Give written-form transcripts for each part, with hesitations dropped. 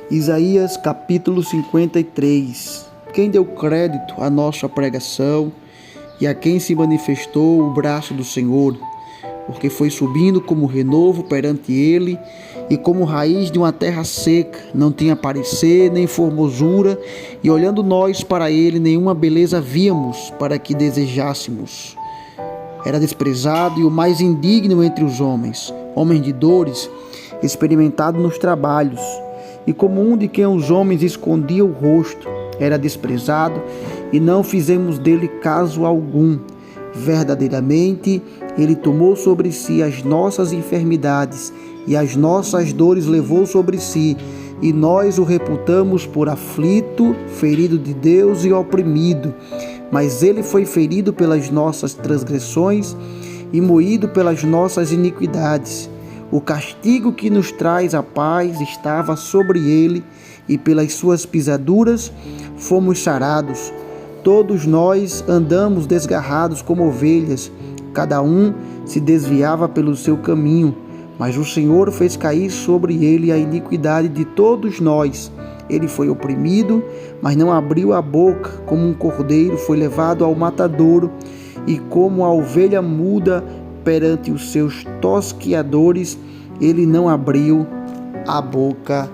Isaías capítulo 53. Quem deu crédito à nossa pregação e a quem se manifestou o braço do Senhor, porque foi subindo como renovo perante ele e como raiz de uma terra seca, não tinha parecer nem formosura, e olhando nós para ele, nenhuma beleza víamos para que desejássemos. Era desprezado e o mais indigno entre os homens, homem de dores, experimentado nos trabalhos, e como um de quem os homens escondiam o rosto. Era desprezado e não fizemos dele caso algum. Verdadeiramente, ele tomou sobre si as nossas enfermidades e as nossas dores levou sobre si, e nós o reputamos por aflito, ferido de Deus e oprimido. Mas ele foi ferido pelas nossas transgressões e moído pelas nossas iniquidades. O castigo que nos traz a paz estava sobre ele, e pelas suas pisaduras fomos sarados. Todos nós andamos desgarrados como ovelhas, cada um se desviava pelo seu caminho, mas o Senhor fez cair sobre ele a iniquidade de todos nós. Ele foi oprimido, mas não abriu a boca, como um cordeiro foi levado ao matadouro, e como a ovelha muda perante os seus tosquiadores, ele não abriu a boca.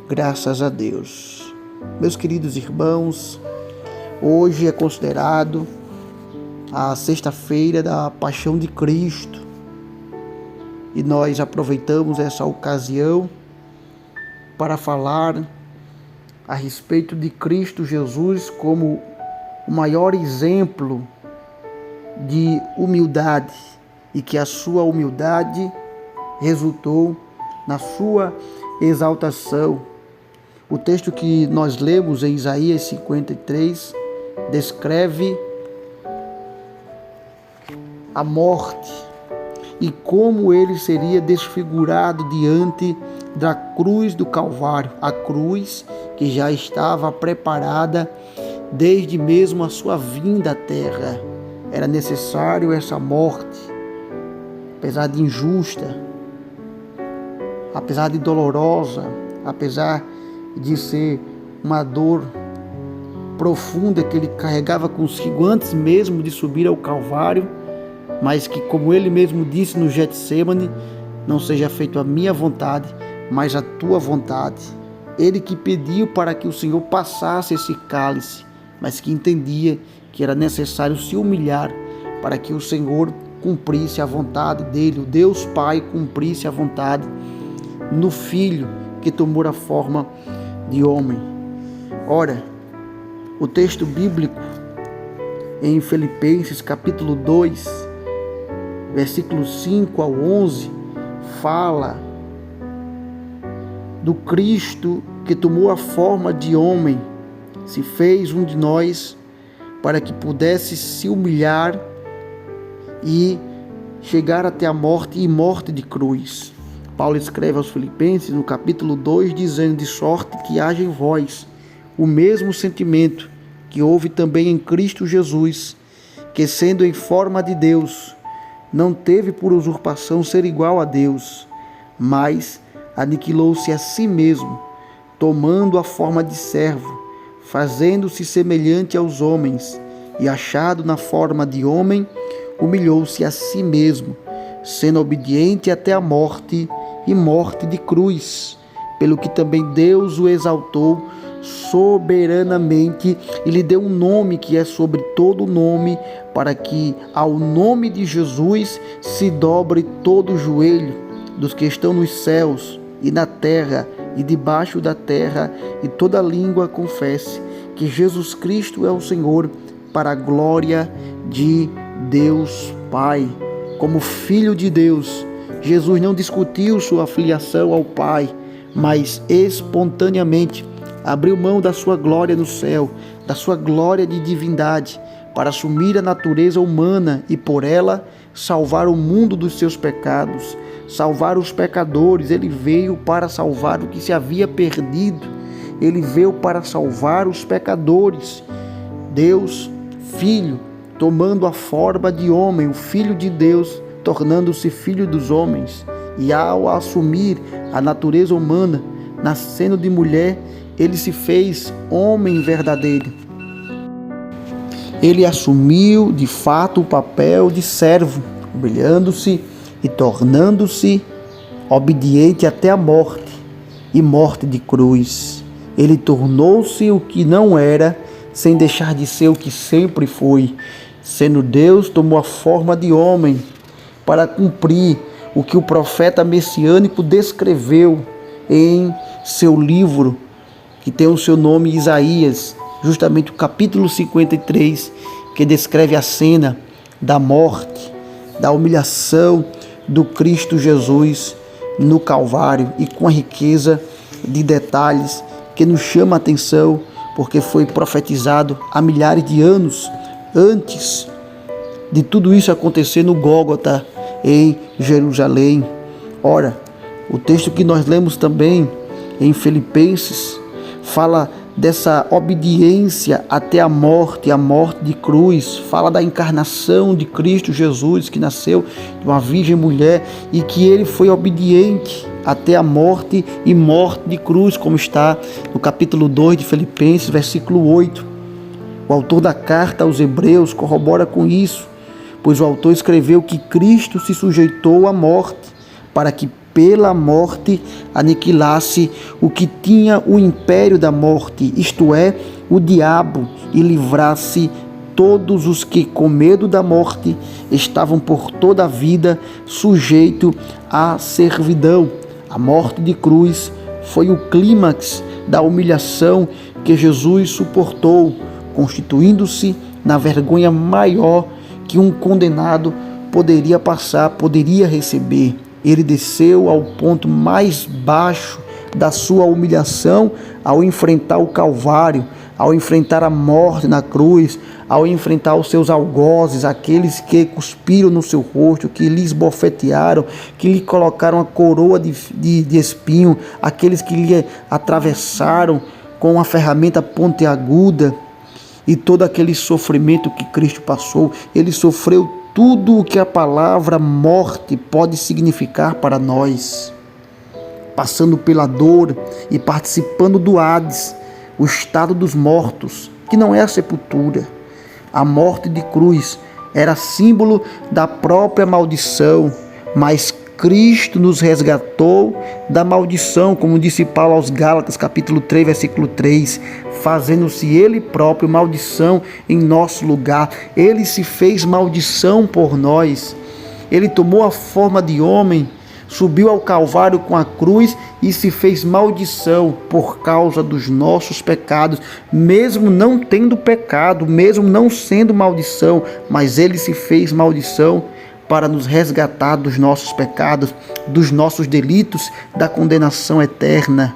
Graças a Deus. Meus queridos irmãos, hoje é considerado a sexta-feira da Paixão de Cristo, e nós aproveitamos essa ocasião para falar a respeito de Cristo Jesus como o maior exemplo de humildade, e que a sua humildade resultou na sua exaltação. O texto que nós lemos em Isaías 53 descreve a morte e como ele seria desfigurado diante da cruz do Calvário, a cruz que já estava preparada desde mesmo a sua vinda à terra. Era necessário essa morte, apesar de injusta, apesar de dolorosa, apesar de ser uma dor profunda que ele carregava consigo antes mesmo de subir ao Calvário, mas que, como ele mesmo disse no Getsêmani, não seja feita a minha vontade, mas a tua vontade. Ele que pediu para que o Senhor passasse esse cálice, mas que entendia que era necessário se humilhar para que o Senhor cumprisse a vontade dele, o Deus Pai cumprisse a vontade no Filho que tomou a forma de homem. Ora, o texto bíblico em Filipenses capítulo 2, versículos 5 ao 11, fala do Cristo que tomou a forma de homem, se fez um de nós para que pudesse se humilhar e chegar até a morte, e morte de cruz. Paulo escreve aos Filipenses no capítulo 2, dizendo: de sorte que haja em vós o mesmo sentimento que houve também em Cristo Jesus, que sendo em forma de Deus, não teve por usurpação ser igual a Deus, mas aniquilou-se a si mesmo, tomando a forma de servo, fazendo-se semelhante aos homens, e achado na forma de homem, humilhou-se a si mesmo, sendo obediente até a morte, e morte de cruz, pelo que também Deus o exaltou soberanamente e lhe deu um nome que é sobre todo nome, para que ao nome de Jesus se dobre todo o joelho dos que estão nos céus e na terra e debaixo da terra, e toda língua confesse que Jesus Cristo é o Senhor, para a glória de Deus Pai. Como Filho de Deus, Jesus não discutiu sua filiação ao Pai, mas espontaneamente abriu mão da sua glória no céu, da sua glória de divindade, para assumir a natureza humana e por ela salvar o mundo dos seus pecados, salvar os pecadores. Ele veio para salvar o que se havia perdido. Ele veio para salvar os pecadores. Deus, Filho, tomando a forma de homem, o Filho de Deus, tornando-se filho dos homens, e ao assumir a natureza humana, nascendo de mulher, ele se fez homem verdadeiro. Ele assumiu de fato o papel de servo, humilhando-se e tornando-se obediente até a morte e morte de cruz. Ele tornou-se o que não era, sem deixar de ser o que sempre foi. Sendo Deus, tomou a forma de homem para cumprir o que o profeta messiânico descreveu em seu livro, que tem o seu nome Isaías, justamente o capítulo 53, que descreve a cena da morte, da humilhação do Cristo Jesus no Calvário, e com a riqueza de detalhes que nos chama a atenção, porque foi profetizado há milhares de anos antes de tudo isso acontecer no Gólgota, em Jerusalém. Ora, o texto que nós lemos também em Filipenses fala dessa obediência até a morte de cruz, fala da encarnação de Cristo Jesus, que nasceu de uma virgem mulher e que ele foi obediente até a morte e morte de cruz, como está no capítulo 2 de Filipenses, versículo 8. O autor da carta aos Hebreus corrobora com isso, pois o autor escreveu que Cristo se sujeitou à morte, para que pela morte aniquilasse o que tinha o império da morte, isto é, o diabo, e livrasse todos os que, com medo da morte, estavam por toda a vida sujeitos à servidão. A morte de cruz foi o clímax da humilhação que Jesus suportou, constituindo-se na vergonha maior que um condenado poderia passar, poderia receber. Ele desceu ao ponto mais baixo da sua humilhação ao enfrentar o Calvário, ao enfrentar a morte na cruz, ao enfrentar os seus algozes, aqueles que cuspiram no seu rosto, que lhe esbofetearam, que lhe colocaram a coroa de espinho, aqueles que lhe atravessaram com uma ferramenta pontiaguda, e todo aquele sofrimento que Cristo passou. Ele sofreu tudo o que a palavra morte pode significar para nós, passando pela dor e participando do Hades, o estado dos mortos, que não é a sepultura. A morte de cruz era símbolo da própria maldição, mas Cristo nos resgatou da maldição, como disse Paulo aos Gálatas, capítulo 3, versículo 3, fazendo-se Ele próprio maldição em nosso lugar. Ele se fez maldição por nós. Ele tomou a forma de homem, subiu ao Calvário com a cruz e se fez maldição por causa dos nossos pecados, mesmo não tendo pecado, mesmo não sendo maldição, mas Ele se fez maldição para nos resgatar dos nossos pecados, dos nossos delitos, da condenação eterna.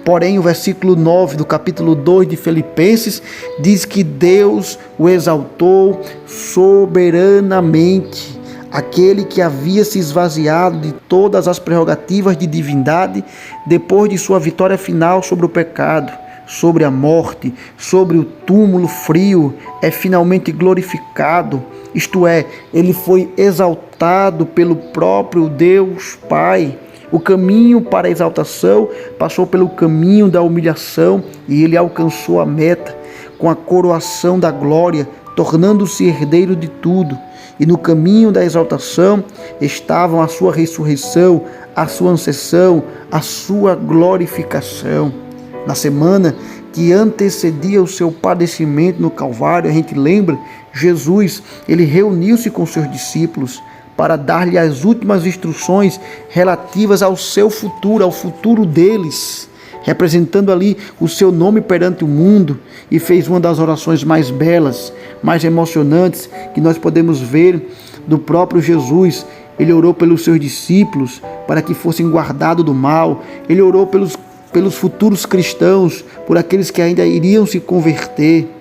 Porém, o versículo 9 do capítulo 2 de Filipenses diz que Deus o exaltou soberanamente, aquele que havia se esvaziado de todas as prerrogativas de divindade, depois de sua vitória final sobre o pecado, sobre a morte, sobre o túmulo frio, é finalmente glorificado. Isto é, ele foi exaltado pelo próprio Deus Pai. O caminho para a exaltação passou pelo caminho da humilhação e ele alcançou a meta com a coroação da glória, tornando-se herdeiro de tudo. E no caminho da exaltação estavam a sua ressurreição, a sua ascensão, a sua glorificação. Na semana que antecedia o seu padecimento no Calvário, a gente lembra, Jesus, ele reuniu-se com seus discípulos para dar-lhe as últimas instruções relativas ao seu futuro, ao futuro deles, representando ali o seu nome perante o mundo, e fez uma das orações mais belas, mais emocionantes que nós podemos ver do próprio Jesus. Ele orou pelos seus discípulos para que fossem guardados do mal. Ele orou pelos futuros cristãos, por aqueles que ainda iriam se converter.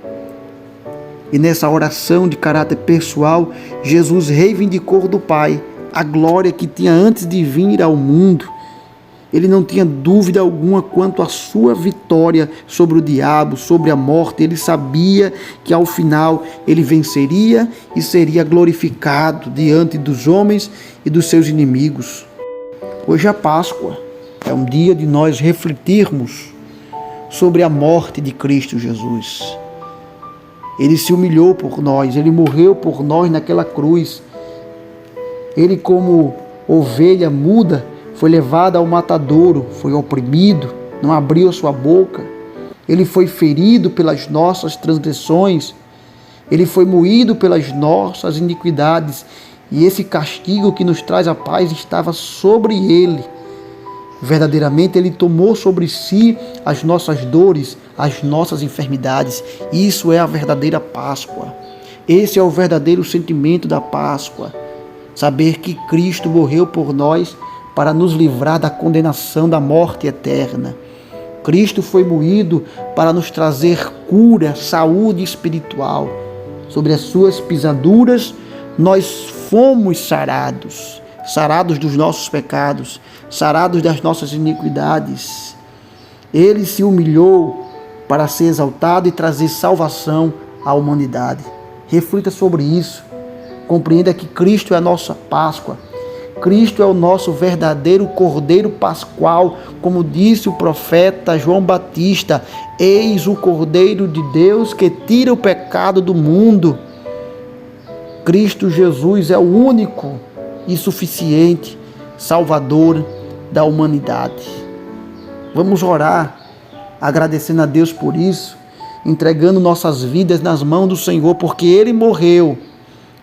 E nessa oração de caráter pessoal, Jesus reivindicou do Pai a glória que tinha antes de vir ao mundo. Ele não tinha dúvida alguma quanto à sua vitória sobre o diabo, sobre a morte. Ele sabia que ao final ele venceria e seria glorificado diante dos homens e dos seus inimigos. Hoje é a Páscoa. É um dia de nós refletirmos sobre a morte de Cristo Jesus. Ele se humilhou por nós, Ele morreu por nós naquela cruz. Ele, como ovelha muda, foi levado ao matadouro, foi oprimido, não abriu a sua boca. Ele foi ferido pelas nossas transgressões, Ele foi moído pelas nossas iniquidades, e esse castigo que nos traz a paz estava sobre Ele. Verdadeiramente Ele tomou sobre si as nossas dores, as nossas enfermidades. Isso é a verdadeira Páscoa. Esse é o verdadeiro sentimento da Páscoa. Saber que Cristo morreu por nós para nos livrar da condenação da morte eterna. Cristo foi moído para nos trazer cura, saúde espiritual. Sobre as suas pisaduras nós fomos sarados. Sarados dos nossos pecados, sarados das nossas iniquidades. Ele se humilhou para ser exaltado e trazer salvação à humanidade. Reflita sobre isso. Compreenda que Cristo é a nossa Páscoa. Cristo é o nosso verdadeiro Cordeiro Pascual, como disse o profeta João Batista: eis o Cordeiro de Deus que tira o pecado do mundo. Cristo Jesus é o único e suficiente Salvador da humanidade. Vamos orar, agradecendo a Deus por isso, entregando nossas vidas nas mãos do Senhor, porque Ele morreu,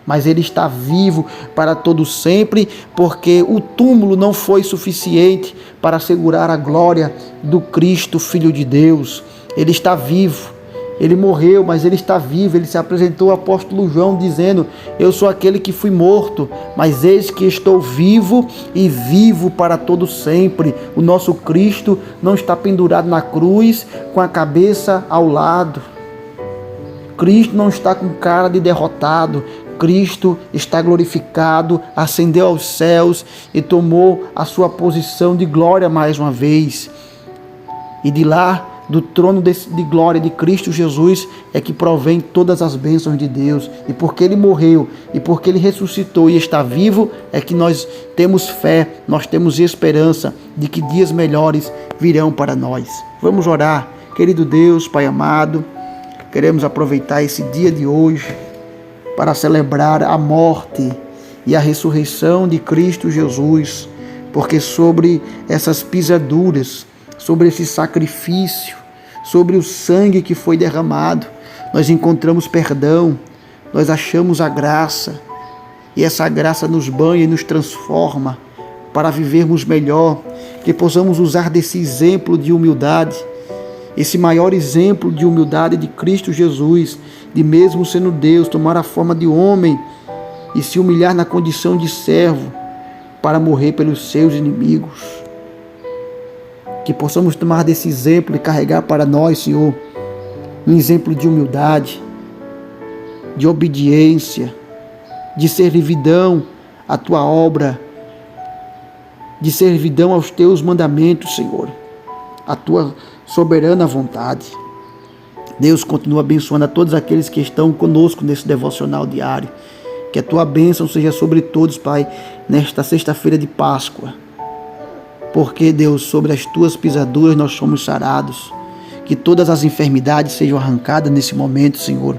mas Ele está vivo para todo sempre, porque o túmulo não foi suficiente para assegurar a glória do Cristo, Filho de Deus. Ele está vivo. Ele morreu, mas Ele está vivo. Ele se apresentou ao apóstolo João dizendo: eu sou aquele que fui morto, mas eis que estou vivo e vivo para todo sempre. O nosso Cristo não está pendurado na cruz com a cabeça ao lado. Cristo não está com cara de derrotado. Cristo está glorificado, ascendeu aos céus e tomou a sua posição de glória mais uma vez. E de lá, do trono de glória de Cristo Jesus, é que provém todas as bênçãos de Deus. E porque Ele morreu, e porque Ele ressuscitou e está vivo, é que nós temos fé, nós temos esperança de que dias melhores virão para nós. Vamos orar. Querido Deus, Pai amado, queremos aproveitar esse dia de hoje para celebrar a morte e a ressurreição de Cristo Jesus, porque sobre essas pisaduras, sobre esse sacrifício, sobre o sangue que foi derramado, nós encontramos perdão, nós achamos a graça, e essa graça nos banha e nos transforma para vivermos melhor, que possamos usar desse exemplo de humildade, esse maior exemplo de humildade de Cristo Jesus, de mesmo sendo Deus, tomar a forma de homem e se humilhar na condição de servo para morrer pelos seus inimigos. Que possamos tomar desse exemplo e carregar para nós, Senhor, um exemplo de humildade, de obediência, de servidão à Tua obra, de servidão aos Teus mandamentos, Senhor, a Tua soberana vontade. Deus, continua abençoando a todos aqueles que estão conosco nesse devocional diário. Que a Tua bênção seja sobre todos, Pai, nesta sexta-feira de Páscoa. Porque, Deus, sobre as Tuas pisaduras nós somos sarados. Que todas as enfermidades sejam arrancadas nesse momento, Senhor.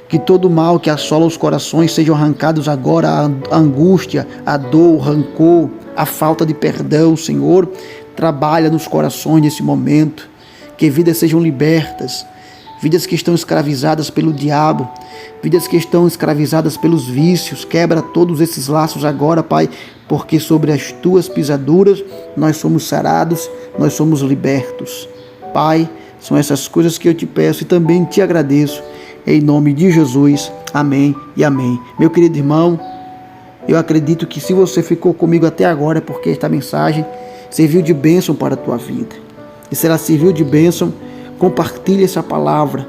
Que todo mal que assola os corações sejam arrancados agora, a angústia, a dor, o rancor, a falta de perdão, Senhor. Trabalha nos corações nesse momento. Que vidas sejam libertas, vidas que estão escravizadas pelo diabo, vidas que estão escravizadas pelos vícios. Quebra todos esses laços agora, Pai, porque sobre as Tuas pisaduras nós somos sarados, nós somos libertos. Pai, são essas coisas que eu te peço e também te agradeço, em nome de Jesus. Amém e amém. Meu querido irmão, eu acredito que se você ficou comigo até agora é porque esta mensagem serviu de bênção para a tua vida. E se ela serviu de bênção, compartilhe essa palavra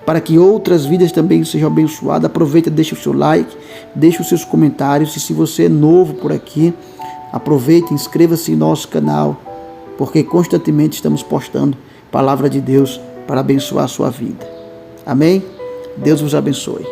para que outras vidas também sejam abençoadas. Aproveita, deixa o seu like, deixa os seus comentários. E se você é novo por aqui, aproveite, inscreva-se em nosso canal, porque constantemente estamos postando palavra de Deus para abençoar a sua vida. Amém? Deus vos abençoe.